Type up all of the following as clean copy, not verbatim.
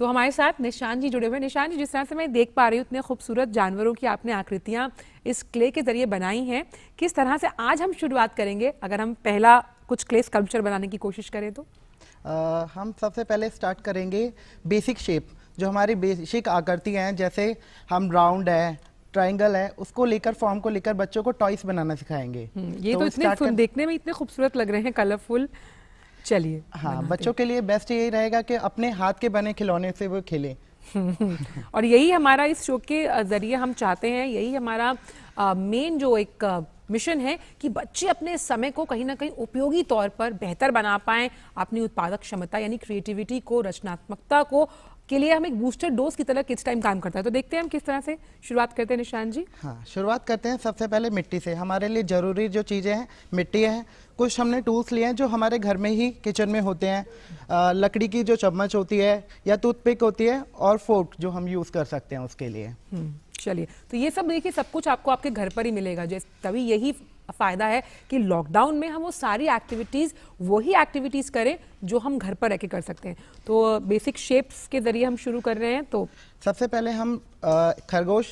तो हमारे साथ निशान जी जुड़े हुए हैं। निशान जी, जिस तरह से मैं देख पा रही हूँ, इतने खूबसूरत जानवरों की आपने आकृतियाँ इस क्ले के जरिए बनाई हैं। किस तरह से आज हम शुरुआत करेंगे? अगर हम पहला कुछ क्ले स्कल्पचर बनाने की कोशिश करें तो हम सबसे पहले स्टार्ट करेंगे बेसिक शेप, जो हमारी बेसिक आकृतियाँ हैं, जैसे हम राउंड है, ट्रायंगल है, उसको लेकर, फॉर्म को लेकर बच्चों को टॉयस बनाना सिखाएंगे। ये तो इतने देखने में इतने खूबसूरत लग रहे हैं, कलरफुल। चलिए, हाँ, बच्चों के लिए बेस्ट यही रहेगा कि अपने हाथ के बने खिलौने से वो खेलें। और यही हमारा इस शो के जरिए हम चाहते हैं, यही हमारा मेन जो एक मिशन है कि बच्चे अपने समय को कहीं ना कहीं उपयोगी तौर पर बेहतर बना पाएं, अपनी उत्पादक क्षमता यानी क्रिएटिविटी को, रचनात्मकता को के लिए हम एक बूस्टर डोज की तरह किड्स टाइम काम करता है। तो देखते हैं हम किस तरह से शुरुआत करते हैं निशान जी। हाँ, शुरुआत करते हैं सबसे पहले मिट्टी से। हमारे लिए ज़रूरी जो चीज़ें हैं मिट्टी है। कुछ हमने टूल्स लिए हैं जो हमारे घर में ही किचन में होते हैं। लकड़ी की जो चम्मच होती है या टूथपिक होती है, और फोर्क जो हम यूज़ कर सकते हैं उसके लिए। चलिए, तो ये सब देखिए, सब कुछ आपको आपके घर पर ही मिलेगा। जैसे तभी यही फायदा है कि लॉकडाउन में हम वो सारी एक्टिविटीज़, वही एक्टिविटीज़ करें जो हम घर पर रह के कर सकते हैं। तो बेसिक शेप्स के जरिए हम शुरू कर रहे हैं। तो सबसे पहले हम खरगोश,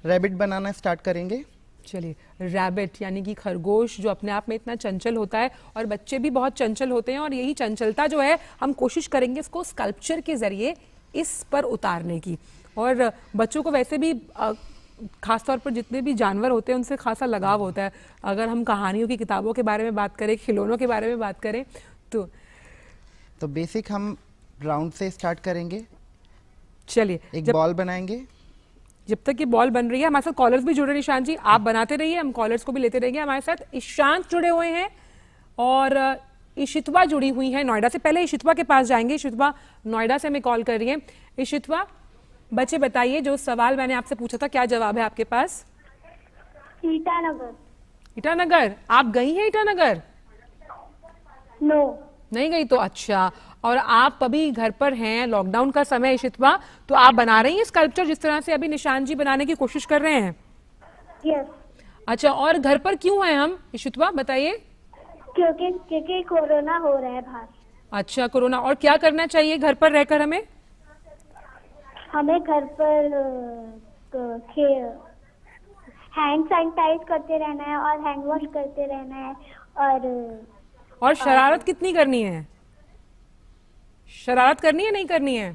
रैबिट बनाना स्टार्ट करेंगे। चलिए, रैबिट यानी कि खरगोश, जो अपने आप में इतना चंचल होता है, और बच्चे भी बहुत चंचल होते हैं, और यही चंचलता जो है हम कोशिश करेंगे इसको स्कल्पचर के जरिए इस पर उतारने की। और बच्चों को वैसे भी खासतौर पर जितने भी जानवर होते हैं उनसे खासा लगाव होता है। अगर हम कहानियों की किताबों के बारे में बात करें, खिलौनों के बारे में बात करें, तो बेसिक हम राउंड से स्टार्ट करेंगे। चलिए, एक बॉल बनाएंगे। जब तक ये बॉल बन रही है, हमारे साथ कॉलर्स भी जुड़े हैं। निशान जी, आप बनाते रहिए, हम कॉलर्स को भी लेते रहेंगे। हमारे साथ ईशांत जुड़े हुए हैं और इशितवा जुड़ी हुई है नोएडा से। पहले इशितवा के पास जाएंगे। इशितवा नोएडा से हमें कॉल कर रही है। इशितवा, बच्चे बताइए, जो सवाल मैंने आपसे पूछा था, क्या जवाब है आपके पास? ईटानगर। ईटानगर, आप गई हैं ईटानगर? नो, नहीं गई। तो अच्छा, और आप अभी घर पर हैं, लॉकडाउन का समय, इशितवा, तो आप बना रही हैं स्कल्पचर जिस तरह से अभी निशान जी बनाने की कोशिश कर रहे हैं? यस। अच्छा, और घर पर क्यों हैं हम, इशितवा बताइए? क्योंकि कोरोना हो रहा है बाहर। अच्छा, कोरोना। और क्या करना चाहिए घर पर रहकर हमें? हमें घर पर हैंड सैनिटाइज करते रहना है और हैंड वॉश करते रहना है। और शरारत कितनी करनी है? शरारत करनी है, नहीं करनी है?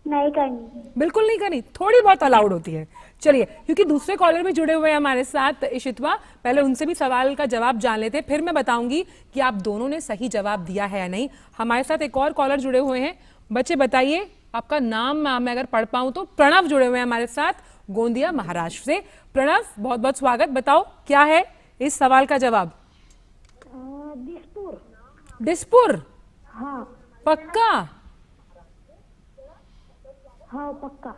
नहीं करनी, बिल्कुल नहीं करनी, थोड़ी बहुत अलाउड होती है। चलिए, क्योंकि दूसरे कॉलर भी जुड़े हुए हैं हमारे साथ इशितवा, पहले उनसे भी सवाल का जवाब जान लेते हैं, फिर मैं बताऊंगी कि आप दोनों ने सही जवाब दिया है या नहीं। हमारे साथ एक और कॉलर जुड़े हुए हैं। बच्चे बताइए, आपका नाम मैं अगर पढ़ पाऊं तो। प्रणव जुड़े हुए हैं हमारे साथ गोंदिया, महाराष्ट्र से। प्रणव, बहुत बहुत स्वागत। बताओ क्या है इस सवाल का जवाब? दिसपुर। दिसपुर? हाँ। पक्का? हाँ, पक्का।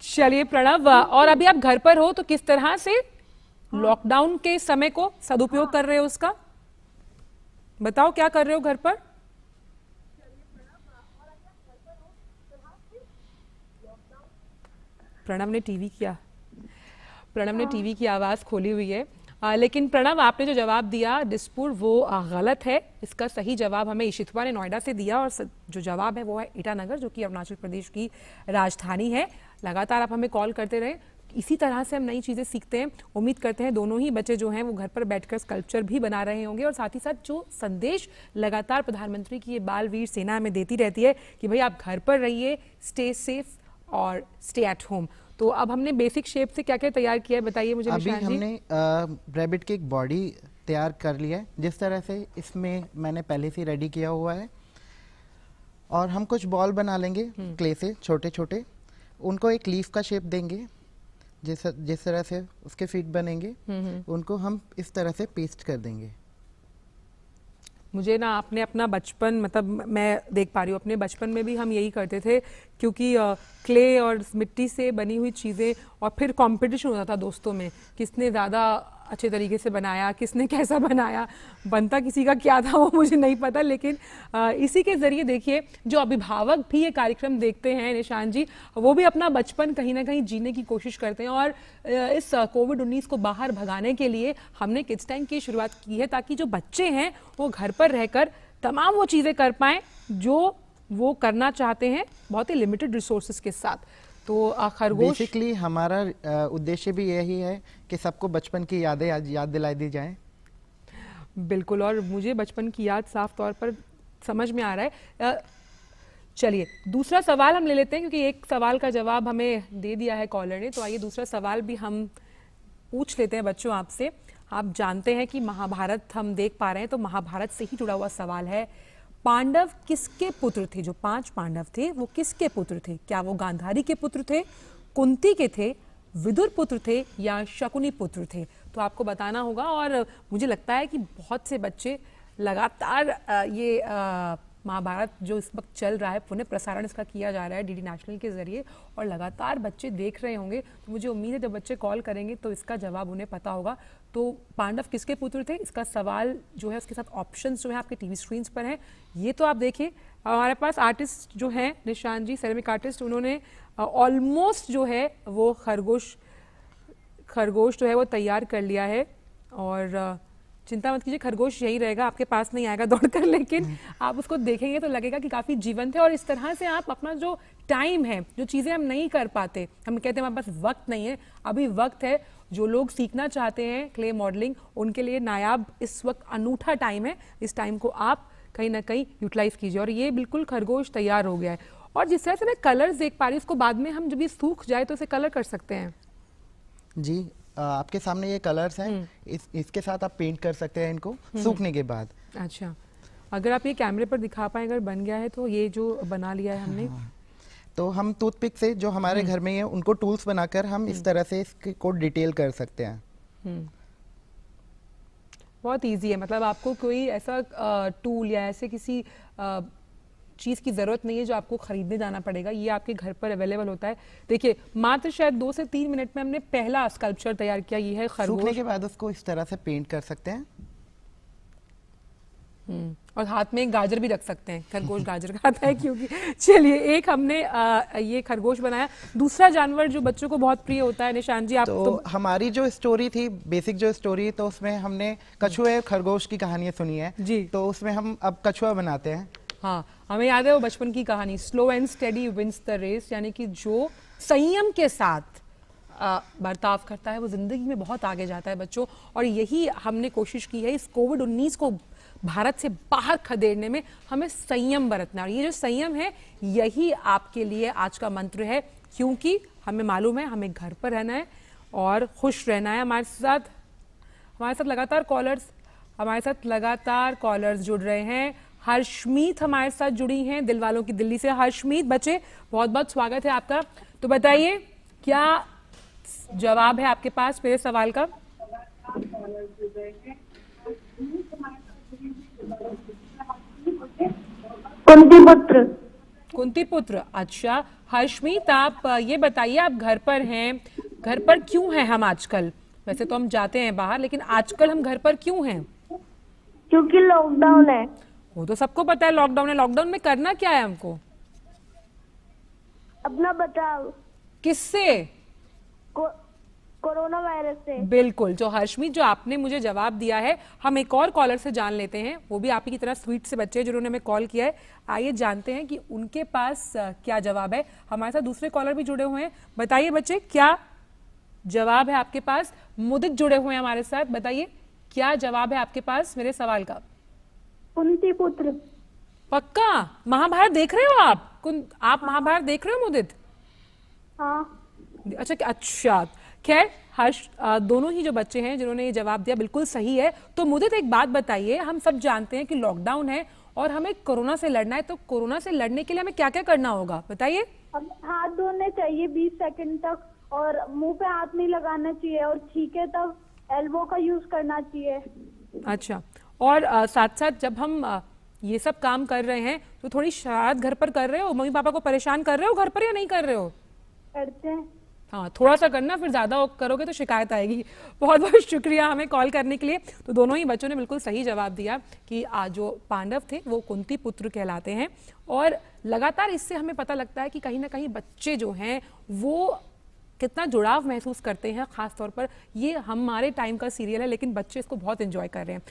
चलिए प्रणव, और अभी आप घर पर हो तो किस तरह से लॉकडाउन के समय को सदुपयोग कर रहे हो उसका? बताओ क्या कर रहे हो घर पर? प्रणव ने टीवी किया, प्रणव ने टीवी की आवाज खोली हुई है। लेकिन प्रणव, आपने जो जवाब दिया दिसपुर, वो गलत है। इसका सही जवाब हमें इशितवा ने नोएडा से दिया, और जो जवाब है वो है ईटानगर, जो कि अरुणाचल प्रदेश की राजधानी है। लगातार आप हमें कॉल करते रहे, इसी तरह से हम नई चीज़ें सीखते हैं। उम्मीद करते हैं दोनों ही बच्चे जो हैं वो घर पर बैठकर स्कल्पचर भी बना रहे होंगे, और साथ ही साथ जो संदेश लगातार प्रधानमंत्री की ये बाल वीर सेना हमें देती रहती है कि भाई आप घर पर रहिए, स्टे सेफ और स्टे एट होम। तो अब हमने बेसिक शेप से क्या क्या तैयार किया है, बताइए मुझे। अभी हमने रैबिट की एक बॉडी तैयार कर ली है, जिस तरह से इसमें मैंने पहले से रेडी किया हुआ है। और हम कुछ बॉल बना लेंगे क्ले से, छोटे छोटे। उनको एक लीफ का शेप देंगे, जिस तरह से उसके फीट बनेंगे, उनको हम इस तरह से पेस्ट कर देंगे। मुझे ना आपने अपना बचपन, मतलब मैं देख पा रही हूँ अपने बचपन में भी हम यही करते थे, क्योंकि क्ले और मिट्टी से बनी हुई चीज़ें, और फिर कंपटीशन होता था दोस्तों में, किसने ज़्यादा अच्छे तरीके से बनाया, किसने कैसा बनाया। बनता किसी का क्या था वो मुझे नहीं पता, लेकिन इसी के ज़रिए देखिए, जो अभिभावक भी ये कार्यक्रम देखते हैं निशान जी, वो भी अपना बचपन कहीं ना कहीं जीने की कोशिश करते हैं। और इस कोविड-19 को बाहर भगाने के लिए हमने किड्स टाइम की शुरुआत की है, ताकि जो बच्चे हैं वो घर पर रहकर तमाम वो चीज़ें कर पाएँ जो वो करना चाहते हैं बहुत ही लिमिटेड रिसोर्सेज के साथ। तो खरगोश बेसिकली हमारा उद्देश्य भी यही है कि सबको बचपन की यादें आज याद दिलाई दी जाएं। बिल्कुल, और मुझे बचपन की याद साफ तौर पर समझ में आ रहा है। चलिए दूसरा सवाल हम ले लेते हैं, क्योंकि एक सवाल का जवाब हमें दे दिया है कॉलर ने, तो आइए दूसरा सवाल भी हम पूछ लेते हैं बच्चों आपसे। आप जानते हैं कि महाभारत हम देख पा रहे हैं, तो महाभारत से ही जुड़ा हुआ सवाल है, पांडव किसके पुत्र थे? जो 5 पांडव थे वो किसके पुत्र थे? क्या वो गांधारी के पुत्र थे, कुंती के थे, विदुर पुत्र थे या शकुनी पुत्र थे? तो आपको बताना होगा। और मुझे लगता है कि बहुत से बच्चे लगातार ये महाभारत जो इस वक्त चल रहा है, पुनः प्रसारण इसका किया जा रहा है डीडी नेशनल के जरिए, और लगातार बच्चे देख रहे होंगे, तो मुझे उम्मीद है जब बच्चे कॉल करेंगे तो इसका जवाब उन्हें पता होगा। तो पांडव किसके पुत्र थे, इसका सवाल जो है उसके साथ ऑप्शंस जो है आपके टीवी स्क्रीन पर हैं, ये तो आप देखिए। हमारे पास आर्टिस्ट जो हैं निशान जी, सेरेमिक आर्टिस्ट, उन्होंने ऑलमोस्ट जो है वो खरगोश जो है वो तैयार कर लिया है। और चिंता मत कीजिए, खरगोश यही रहेगा, आपके पास नहीं आएगा दौड़कर, लेकिन आप उसको देखेंगे तो लगेगा कि काफ़ी जीवंत है। और इस तरह से आप अपना जो टाइम है, जो चीज़ें हम नहीं कर पाते, हम कहते हैं हमारे पास वक्त नहीं है, अभी वक्त है। जो लोग सीखना चाहते हैं क्ले मॉडलिंग, उनके लिए नायाब इस वक्त अनूठा टाइम है। इस टाइम को आप कहीं ना कहीं यूटिलाइज कीजिए। और ये बिल्कुल खरगोश तैयार हो गया है। और जिस तरह से मैं कलर्स देख पा रही हूँ, उसको बाद में हम जब ये सूख जाए तो इसे कलर कर सकते हैं। जी, आपके सामने ये कलर्स हैं, इसके साथ आप पेंट कर सकते हैं इनको सूखने के बाद। अच्छा, अगर आप ये कैमरे पर दिखा पाए, अगर बन गया है तो ये जो बना लिया है हमने, तो हम टूथपिक से जो हमारे घर में है उनको टूल्स बनाकर हम इस तरह से इसको डिटेल कर सकते हैं। बहुत इजी है, मतलब आपको कोई ऐसा टूल या ऐसे किसी चीज़ की ज़रूरत नहीं है जो आपको खरीदने जाना पड़ेगा, ये आपके घर पर अवेलेबल होता है। देखिए मात्र शायद 2 से 3 मिनट में हमने पहला स्कल्पचर तैयार किया। ये है खरगोश। सूखने के बाद उसको इस तरह से पेंट कर सकते हैं। और हाथ में एक गाजर भी रख सकते हैं, खरगोश गाजर खाता है क्योंकि। चलिए, एक हमने ये खरगोश बनाया। दूसरा जानवर जो बच्चों को बहुत प्रिय होता है, निशान जी आप तो हमारी जो स्टोरी थी, बेसिक जो स्टोरी, तो उसमें हमने कछुए खरगोश की कहानियां सुनी है जी। तो उसमें हम अब कछुआ बनाते हैं। हाँ, हमें याद है वो बचपन की कहानी, slow and steady wins the race, यानी कि जो संयम के साथ बर्ताव करता है वो जिंदगी में बहुत आगे जाता है बच्चों। और यही हमने कोशिश की है इस कोविड-19 को भारत से बाहर खदेड़ने में, हमें संयम बरतना। और ये जो संयम है, यही आपके लिए आज का मंत्र है, क्योंकि हमें मालूम है हमें घर पर रहना है और खुश रहना है। हमारे साथ लगातार कॉलर्स जुड़ रहे हैं। हर्षमीत हमारे साथ जुड़ी हैं, दिलवालों की दिल्ली से। हर्षमीत बच्चे, बहुत बहुत स्वागत है आपका। तो बताइए क्या जवाब है आपके पास मेरे सवाल का? कुंती पुत्र। अच्छा हर्षमीत, आप ये बताइए, आप घर पर हैं, घर पर क्यों हैं हम आजकल? वैसे तो हम जाते हैं बाहर, लेकिन आजकल हम घर पर क्यों हैं? क्योंकि लॉकडाउन है। वो तो सबको पता है लॉकडाउन है। लॉकडाउन में करना क्या है हमको? अपना बचाव। किससे? कोरोना वायरस से। बिल्कुल। जो हर्षमीत, जो आपने मुझे जवाब दिया है, हम एक और कॉलर से जान लेते हैं। वो भी आप ही की तरह स्वीट से बच्चे जिन्होंने हमें कॉल किया है। आइए जानते हैं कि उनके पास क्या जवाब है। हमारे साथ दूसरे कॉलर भी जुड़े हुए हैं। बताइए बच्चे, क्या जवाब है आपके पास? मुदित जुड़े हुए हैं हमारे साथ। बताइए क्या जवाब है आपके पास मेरे सवाल का? कुंती पुत्र। पक्का? महाभारत देख रहे हो आप? आप महाभारत देख रहे हो मुदित? हाँ। अच्छा। खैर हर्ष, दोनों ही जो बच्चे हैं जिन्होंने ये जवाब दिया बिल्कुल सही है। तो मुदित एक बात बताइए, हम सब जानते हैं कि लॉकडाउन है और हमें कोरोना से लड़ना है, तो कोरोना से लड़ने के लिए हमें क्या क्या करना होगा बताइए? हाथ धोने चाहिए 20 सेकंड तक, और मुंह पे हाथ नहीं लगाना चाहिए, और छींके तब एल्बो का यूज करना चाहिए। अच्छा, और साथ साथ जब हम ये सब काम कर रहे हैं तो थोड़ी शरारत घर पर कर रहे हो? मम्मी पापा को परेशान कर रहे हो घर पर या नहीं कर रहे हो? करते हैं। हाँ, थोड़ा सा करना, फिर ज्यादा करोगे तो शिकायत आएगी। बहुत बहुत शुक्रिया हमें कॉल करने के लिए। तो दोनों ही बच्चों ने बिल्कुल सही जवाब दिया कि जो पांडव थे वो कुंती पुत्र कहलाते हैं। और लगातार इससे हमें पता लगता है कि कहीं ना कहीं बच्चे जो हैं वो कितना जुड़ाव महसूस करते हैं। खास तौर पर ये हमारे टाइम का सीरियल है, लेकिन बच्चे इसको बहुत एंजॉय कर रहे हैं।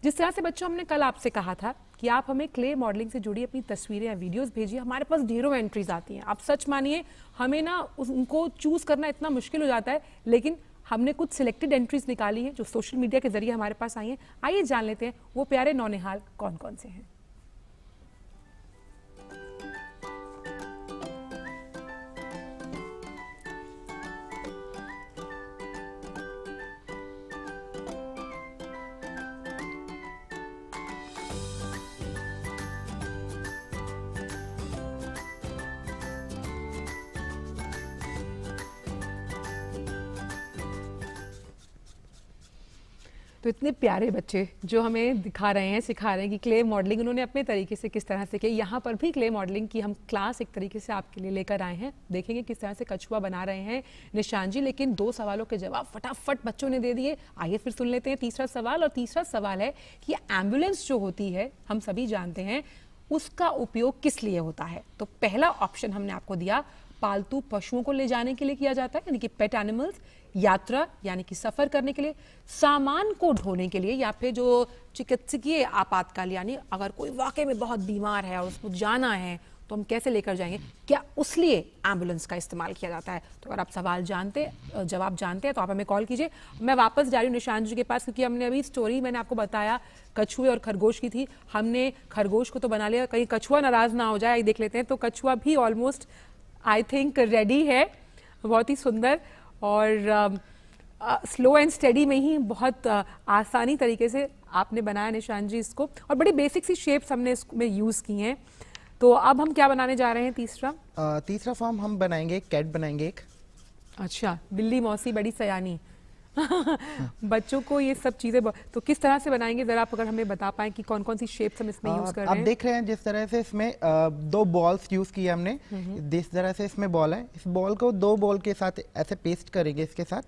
जिस तरह से बच्चों, हमने कल आपसे कहा था कि आप हमें क्ले मॉडलिंग से जुड़ी अपनी तस्वीरें या वीडियोस भेजिए। हमारे पास ढेरों एंट्रीज आती हैं। आप सच मानिए हमें ना उनको चूज़ करना इतना मुश्किल हो जाता है, लेकिन हमने कुछ सिलेक्टेड एंट्रीज निकाली हैं जो सोशल मीडिया के जरिए हमारे पास आई हैं। आइए जान लेते हैं वो प्यारे नौनिहाल कौन कौन से हैं। तो इतने प्यारे बच्चे जो हमें दिखा रहे हैं, सिखा रहे हैं कि क्ले मॉडलिंग उन्होंने अपने तरीके से किस तरह से की। यहाँ पर भी क्ले मॉडलिंग की हम क्लास एक तरीके से आपके लिए लेकर आए हैं। देखेंगे किस तरह से कछुआ बना रहे हैं निशान जी। लेकिन 2 सवालों के जवाब फटाफट बच्चों ने दे दिए। आइए फिर सुन लेते हैं तीसरा सवाल। और तीसरा सवाल है कि एम्बुलेंस जो होती है हम सभी जानते हैं उसका उपयोग किस लिए होता है। तो पहला ऑप्शन हमने आपको दिया, पालतू पशुओं को ले जाने के लिए किया जाता है यानी कि पेट एनिमल्स, यात्रा यानी कि सफर करने के लिए, सामान को ढोने के लिए, या फिर जो चिकित्सकीय आपातकाल यानी अगर कोई वाकई में बहुत बीमार है और उसको जाना है तो हम कैसे लेकर जाएंगे, क्या उस लिए एम्बुलेंस का इस्तेमाल किया जाता है। तो अगर आप जवाब जानते हैं तो आप हमें कॉल कीजिए। मैं वापस जा रही हूँ निशांत जी के पास, क्योंकि हमने अभी स्टोरी मैंने आपको बताया कछुए और खरगोश की थी। हमने खरगोश को तो बना लिया, कहीं कछुआ नाराज ना हो जाए। देख लेते हैं। तो कछुआ भी ऑलमोस्ट आई थिंक रेडी है। बहुत ही सुंदर और स्लो एंड स्टेडी में ही बहुत आसानी तरीके से आपने बनाया निशान जी इसको, और बड़ी बेसिक सी शेप्स हमने इसमें यूज़ की हैं। तो अब हम क्या बनाने जा रहे हैं तीसरा? तीसरा फॉर्म हम बनाएंगे, एक कैट बनाएंगे एक। अच्छा, बिल्ली मौसी बड़ी सयानी। बच्चों को ये सब चीज़ें तो किस तरह से बनाएंगे, ज़रा आप अगर हमें बता पाएं कि कौन कौन सी शेप्स हम इसमें यूज़ कर रहे हैं। आप देख रहे हैं जिस तरह से इसमें 2 बॉल्स यूज़ किए हमने। जिस तरह से इसमें बॉल है, इस बॉल को 2 बॉल के साथ ऐसे पेस्ट करेंगे इसके साथ।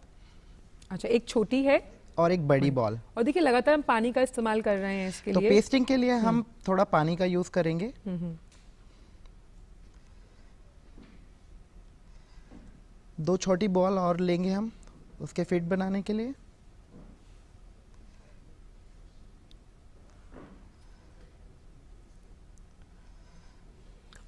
अच्छा, एक छोटी है और एक बड़ी बॉल। और देखिए लगातार हम पानी का इस्तेमाल कर रहे हैं इसके तो लिए। पेस्टिंग के लिए हम थोड़ा पानी का यूज़ करेंगे। 2 छोटी बॉल और लेंगे हम उसके फिट बनाने के लिए।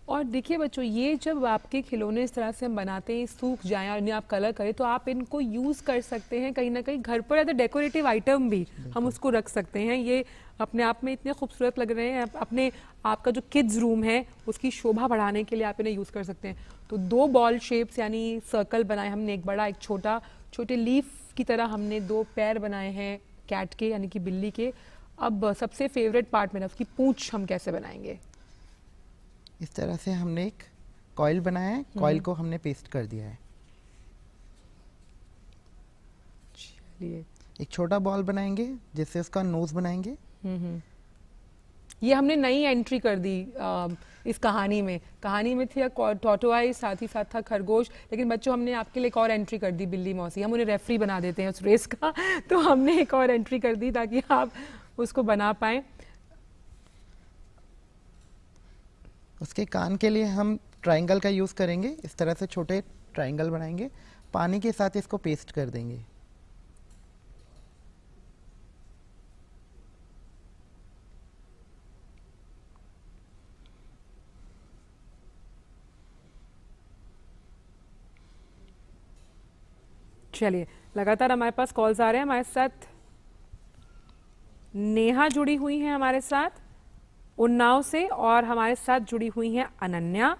और देखिए बच्चों, ये जब आपके खिलौने इस तरह से हम बनाते हैं, सूख जाएं और इन्हें आप कलर करें, तो आप इनको यूज़ कर सकते हैं कहीं ना कहीं घर पर एज अ डेकोरेटिव आइटम भी हम उसको रख सकते हैं। ये अपने आप में इतने खूबसूरत लग रहे हैं। अपने आपका जो किड्स रूम है उसकी शोभा बढ़ाने के लिए आप इन्हें यूज़ कर सकते हैं। तो 2 बॉल शेप्स यानी सर्कल बनाए हमने, एक बड़ा एक छोटा। छोटे लीफ की तरह हमने 2 पैर बनाए हैं कैट के यानी कि बिल्ली के। अब सबसे फेवरेट पार्ट मेरा, उसकी पूंछ हम कैसे बनाएंगे। इस तरह से हमने एक कॉइल बनाया है, कॉइल को हमने पेस्ट कर दिया है। चलिए, एक छोटा बॉल बनाएंगे जिससे उसका नोज बनाएंगे। ये हमने नई एंट्री कर दी इस कहानी में। कहानी में थी टॉर्टोआइस, साथ ही साथ था खरगोश, लेकिन बच्चों हमने आपके लिए एक और एंट्री कर दी, बिल्ली मौसी। हम उन्हें रेफरी बना देते हैं उस रेस का। तो हमने एक और एंट्री कर दी ताकि आप उसको बना पाएं। उसके कान के लिए हम ट्रायंगल का यूज़ करेंगे। इस तरह से छोटे ट्रायंगल बनाएंगे, पानी के साथ इसको पेस्ट कर देंगे। चलिए, लगातार हमारे पास कॉल्स आ रहे हैं। हमारे साथ नेहा जुड़ी हुई हैं हमारे साथ उन्नाव से, और हमारे साथ जुड़ी हुई हैं अनन्या।